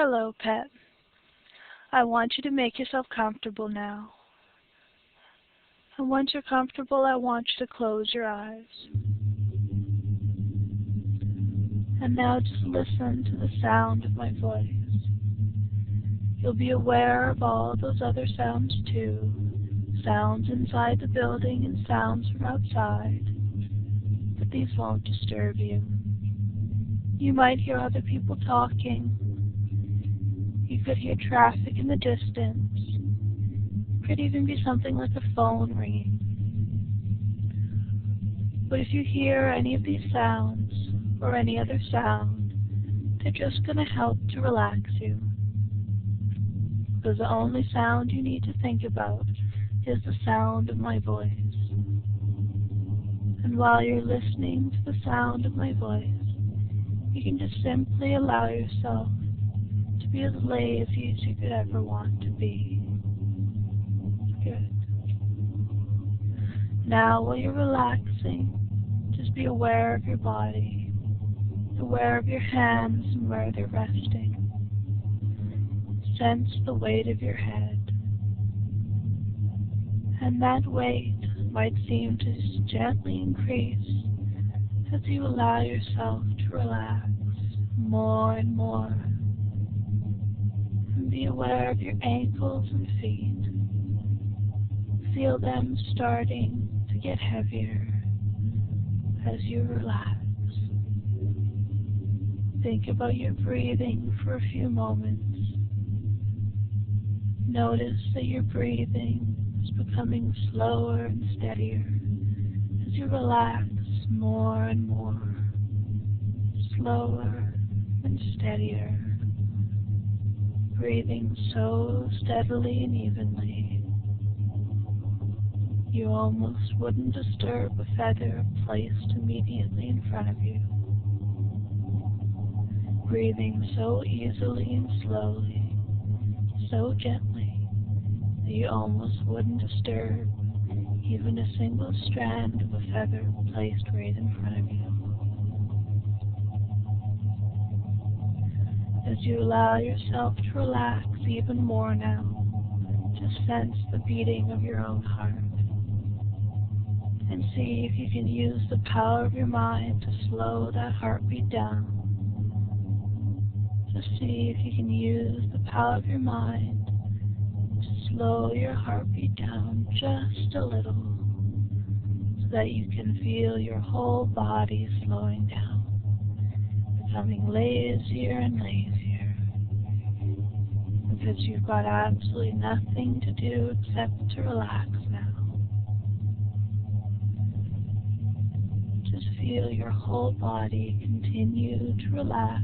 Hello, pet. I want you to make yourself comfortable now. And once you're comfortable, I want you to close your eyes. And now just listen to the sound of my voice. You'll be aware of all those other sounds too. Sounds inside the building and sounds from outside. But these won't disturb you. You might hear other people talking. You could hear traffic in the distance. It could even be something like a phone ringing. But if you hear any of these sounds, or any other sound, they're just going to help to relax you. Because the only sound you need to think about is the sound of my voice. And while you're listening to the sound of my voice, you can just simply allow yourself to be as lazy as you could ever want to be. Good. Now, while you're relaxing, just be aware of your body, aware of your hands and where they're resting. Sense the weight of your head. And that weight might seem to just gently increase as you allow yourself to relax more and more. And be aware of your ankles and feet. Feel them starting to get heavier as you relax. Think about your breathing for a few moments. Notice that your breathing is becoming slower and steadier as you relax more and more. Slower and steadier. Breathing so steadily and evenly. You almost wouldn't disturb a feather placed immediately in front of you. Breathing so easily and slowly, so gently, that you almost wouldn't disturb even a single strand of a feather placed right in front of you. As you allow yourself to relax even more now, just sense the beating of your own heart. And see if you can use the power of your mind to slow that heartbeat down. Just see if you can use the power of your mind to slow your heartbeat down just a little, so that you can feel your whole body slowing down, becoming lazier and lazier, because you've got absolutely nothing to do except to relax now. Just feel your whole body continue to relax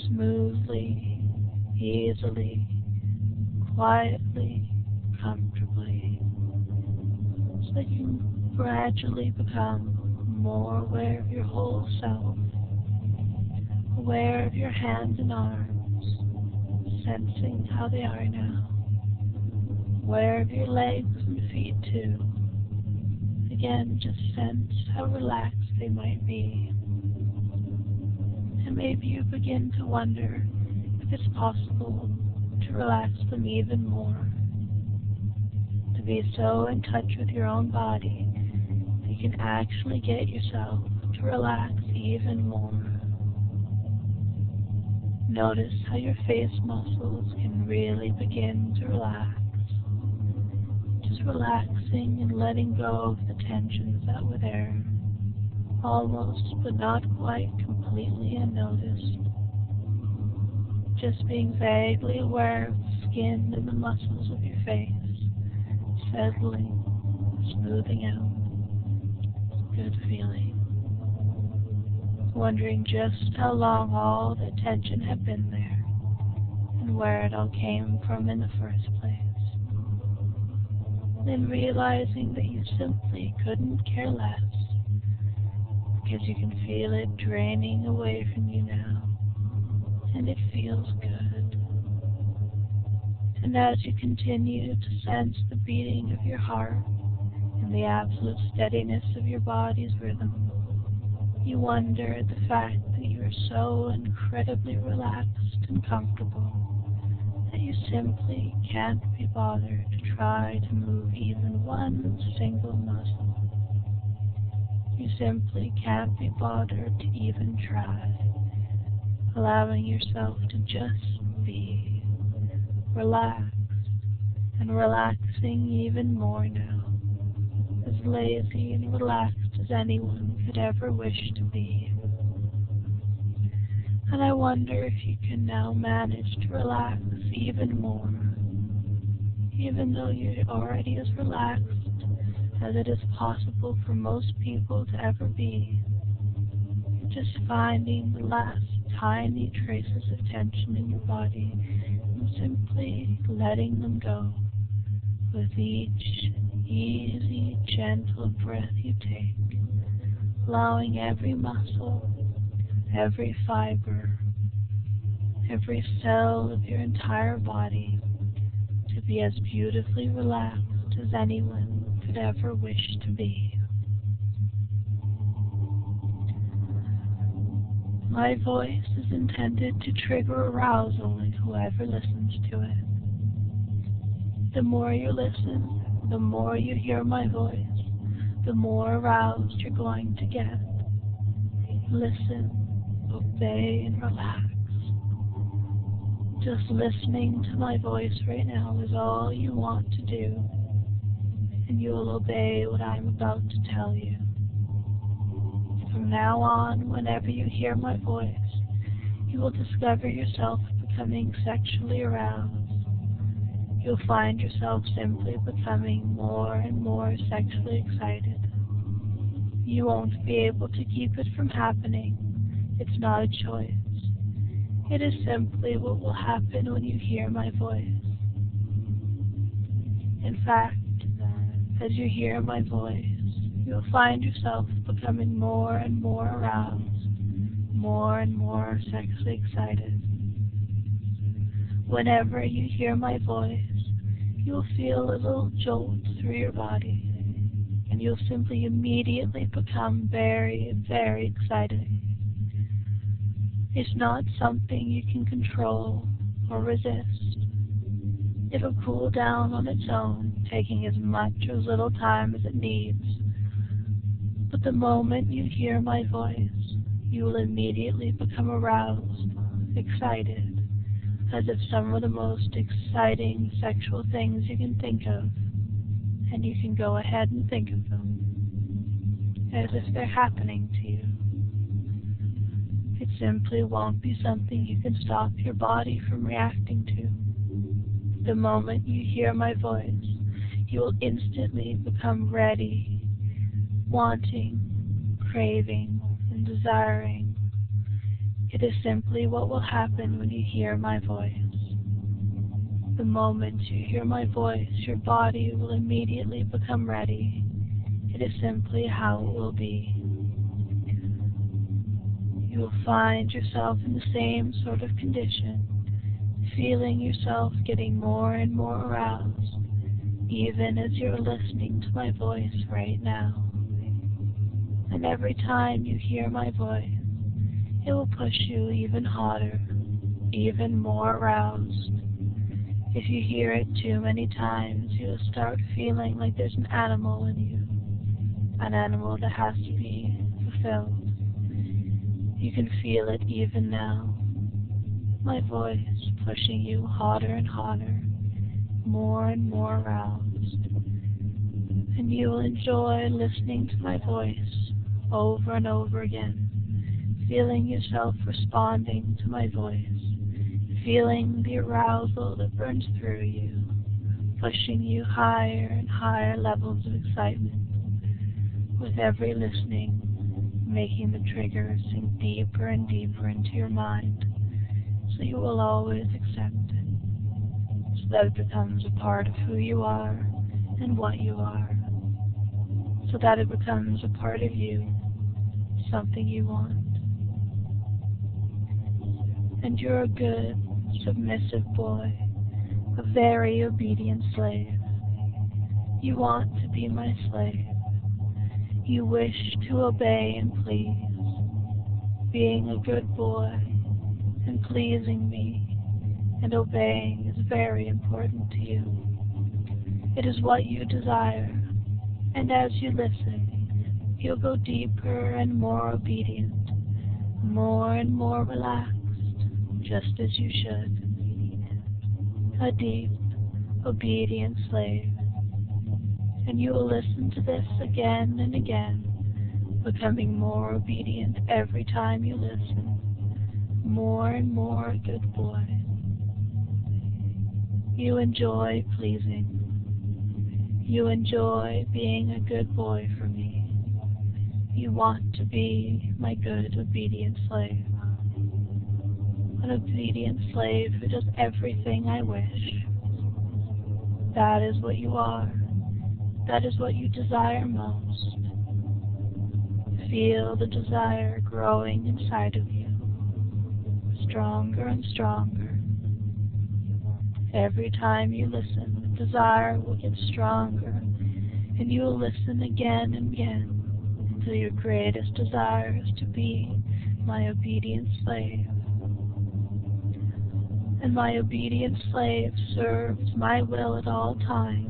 smoothly, easily, quietly, comfortably, so that you gradually become more aware of your whole self, aware of your hands and arms, sensing how they are now, aware of your legs and feet too. Again, just sense how relaxed they might be. And maybe you begin to wonder if it's possible to relax them even more. To be so in touch with your own body that you can actually get yourself to relax even more. Notice how your face muscles can really begin to relax. Just relaxing and letting go of the tensions that were there. Almost, but not quite completely unnoticed. Just being vaguely aware of the skin and the muscles of your face, settling, smoothing out. It's a good feeling. Wondering just how long all the tension had been there, and where it all came from in the first place. Then realizing that you simply couldn't care less, because you can feel it draining away from you now, and it feels good. And as you continue to sense the beating of your heart and the absolute steadiness of your body's rhythm, you wonder at the fact that you are so incredibly relaxed and comfortable that you simply can't be bothered to try to move even one single muscle. You simply can't be bothered to even try, allowing yourself to just be relaxed and relaxing even more now, as lazy and relaxed as anyone could ever wish to be. And I wonder if you can now manage to relax even more, even though you're already as relaxed as it is possible for most people to ever be. Just finding the last tiny traces of tension in your body and simply letting them go with each easy, gentle breath you take, allowing every muscle, every fiber, every cell of your entire body to be as beautifully relaxed as anyone could ever wish to be. My voice is intended to trigger arousal in whoever listens to it. The more you listen, the more you hear my voice, the more aroused you're going to get. Listen, obey, and relax. Just listening to my voice right now is all you want to do, and you will obey what I'm about to tell you. From now on, whenever you hear my voice, you will discover yourself becoming sexually aroused. You'll find yourself simply becoming more and more sexually excited. You won't be able to keep it from happening. It's not a choice. It is simply what will happen when you hear my voice. In fact, as you hear my voice, you'll find yourself becoming more and more aroused, more and more sexually excited. Whenever you hear my voice, you'll feel a little jolt through your body, and you'll simply immediately become very, very excited. It's not something you can control or resist. It'll cool down on its own, taking as much or as little time as it needs. But the moment you hear my voice, you will immediately become aroused, excited, as if some of the most exciting sexual things you can think of, and you can go ahead and think of them, as if they're happening to you. It simply won't be something you can stop your body from reacting to. The moment you hear my voice, you will instantly become ready, wanting, craving, and desiring. It is simply what will happen when you hear my voice. The moment you hear my voice, your body will immediately become ready. It is simply how it will be. You will find yourself in the same sort of condition, feeling yourself getting more and more aroused, even as you're listening to my voice right now. And every time you hear my voice, it will push you even hotter, even more aroused. If you hear it too many times, you'll start feeling like there's an animal in you, an animal that has to be fulfilled. You can feel it even now, my voice pushing you hotter and hotter, more and more aroused. And you will enjoy listening to my voice over and over again, feeling yourself responding to my voice, feeling the arousal that burns through you, pushing you higher and higher levels of excitement. With every listening, making the trigger sink deeper and deeper into your mind, so you will always accept it, so that it becomes a part of who you are and what you are, so that it becomes a part of you, something you want. And you're a good, submissive boy, a very obedient slave. You want to be my slave. You wish to obey and please. Being a good boy and pleasing me and obeying is very important to you. It is what you desire, and as you listen, you'll go deeper and more obedient, more and more relaxed, just as you should. A deep, obedient slave. And you will listen to this again and again, becoming more obedient every time you listen, more and more a good boy. You enjoy pleasing. You enjoy being a good boy for me. You want to be my good, obedient slave. An obedient slave who does everything I wish. That is what you are. That is what you desire most. Feel the desire growing inside of you, stronger and stronger. Every time you listen, the desire will get stronger, and you will listen again and again until your greatest desire is to be my obedient slave. And my obedient slave serves my will at all times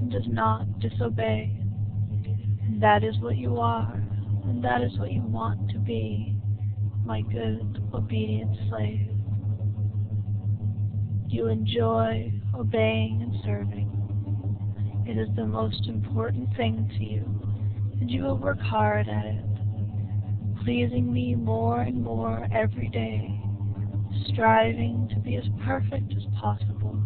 and does not disobey. And that is what you are, and that is what you want to be, my good, obedient slave. You enjoy obeying and serving. It is the most important thing to you, and you will work hard at it, pleasing me more and more every day, striving to be as perfect as possible,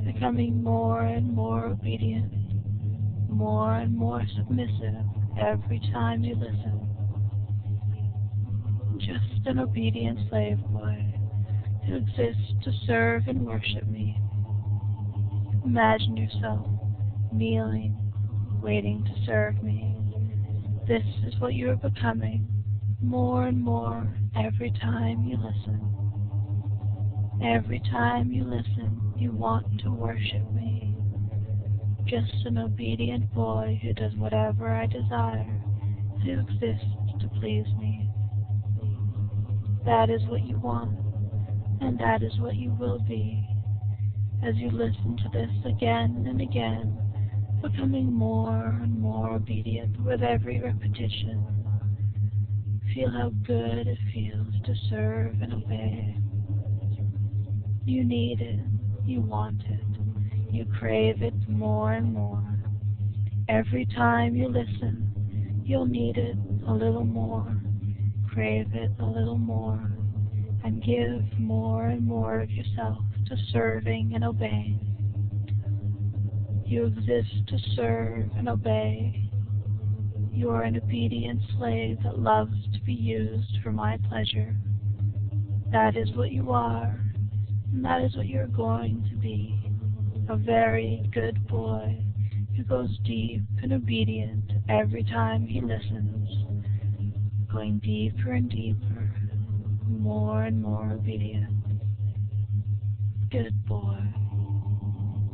becoming more and more obedient, more and more submissive every time you listen. Just an obedient slave boy who exists to serve and worship me. Imagine yourself kneeling, waiting to serve me. This is what you are becoming, more and more every time you listen. Every time you listen, you want to worship me. Just an obedient boy who does whatever I desire, who exists to please me. That is what you want, and that is what you will be, as you listen to this again and again, becoming more and more obedient with every repetition. Feel how good it feels to serve and obey. You need it, you want it, you crave it more and more. Every time you listen, you'll need it a little more, crave it a little more, and give more and more of yourself to serving and obeying. You exist to serve and obey. You are an obedient slave that loves to be used for my pleasure. That is what you are, and that is what you're going to be. A very good boy who goes deep and obedient every time he listens, going deeper and deeper, more and more obedient. Good boy,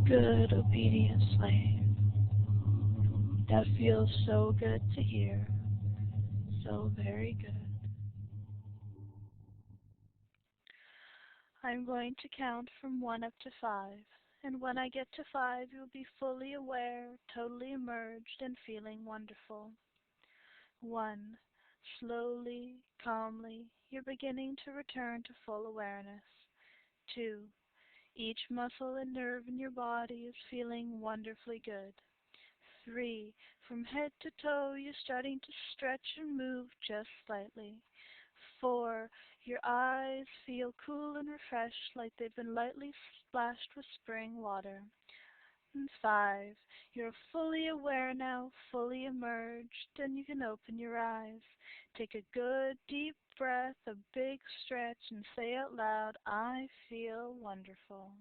good obedient slave. That feels so good to hear, so very good. I'm going to count from 1 up to 5, and when I get to 5, you'll be fully aware, totally immersed, and feeling wonderful. 1. Slowly, calmly, you're beginning to return to full awareness. 2. Each muscle and nerve in your body is feeling wonderfully good. 3. From head to toe, you're starting to stretch and move just slightly. 4. Your eyes feel cool and refreshed like they've been lightly splashed with spring water. And 5. You're fully aware now, fully emerged, and you can open your eyes. Take a good deep breath, a big stretch, and say out loud, I feel wonderful.